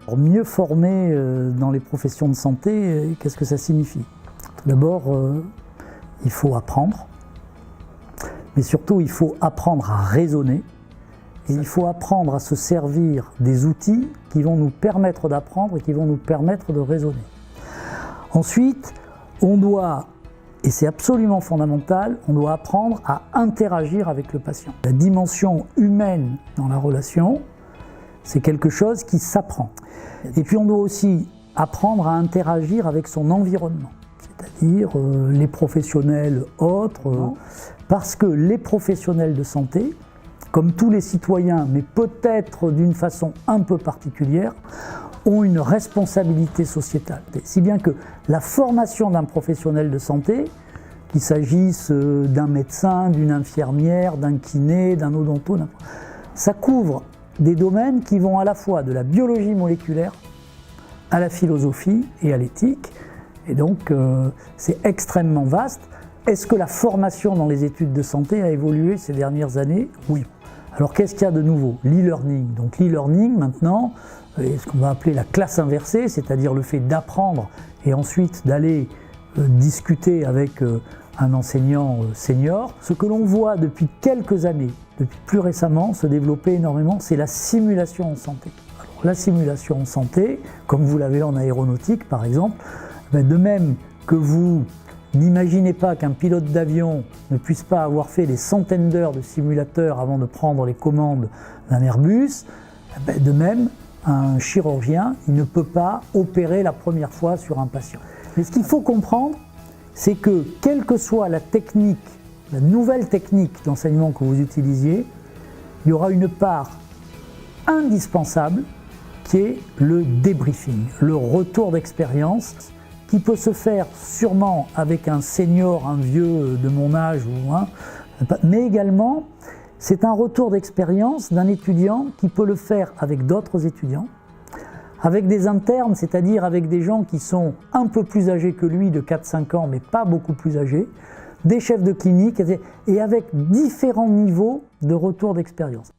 Pour mieux former dans les professions de santé, qu'est-ce que ça signifie? Tout d'abord, il faut apprendre, mais surtout il faut apprendre à raisonner et il faut apprendre à se servir des outils qui vont nous permettre d'apprendre et qui vont nous permettre de raisonner. Ensuite, on doit, et c'est absolument fondamental, on doit apprendre à interagir avec le patient. La dimension humaine dans la relation, c'est quelque chose qui s'apprend. Et puis on doit aussi apprendre à interagir avec son environnement, c'est-à-dire les professionnels autres, parce que les professionnels de santé, comme tous les citoyens, mais peut-être d'une façon un peu particulière, ont une responsabilité sociétale. Si bien que la formation d'un professionnel de santé, qu'il s'agisse d'un médecin, d'une infirmière, d'un kiné, d'un odonto, ça couvre des domaines qui vont à la fois de la biologie moléculaire à la philosophie et à l'éthique. Et donc, c'est extrêmement vaste. Est-ce que la formation dans les études de santé a évolué ces dernières années? Oui. Alors, qu'est-ce qu'il y a de nouveau? L'e-learning. Donc, l'e-learning, maintenant, est ce qu'on va appeler la classe inversée, c'est-à-dire le fait d'apprendre et ensuite d'aller discuter avec un enseignant senior. Ce que l'on voit depuis quelques années, depuis plus récemment, se développer énormément, c'est la simulation en santé. Alors, la simulation en santé, comme vous l'avez en aéronautique par exemple, de même que vous n'imaginez pas qu'un pilote d'avion ne puisse pas avoir fait des centaines d'heures de simulateurs avant de prendre les commandes d'un Airbus, de même, un chirurgien, il ne peut pas opérer la première fois sur un patient. Mais ce qu'il faut comprendre, c'est que quelle que soit la technique, la nouvelle technique d'enseignement que vous utilisiez, il y aura une part indispensable qui est le débriefing, le retour d'expérience, qui peut se faire sûrement avec un senior, un vieux de mon âge, mais également c'est un retour d'expérience d'un étudiant qui peut le faire avec d'autres étudiants, avec des internes, c'est-à-dire avec des gens qui sont un peu plus âgés que lui, de 4-5 ans, mais pas beaucoup plus âgés, des chefs de clinique, et avec différents niveaux de retour d'expérience.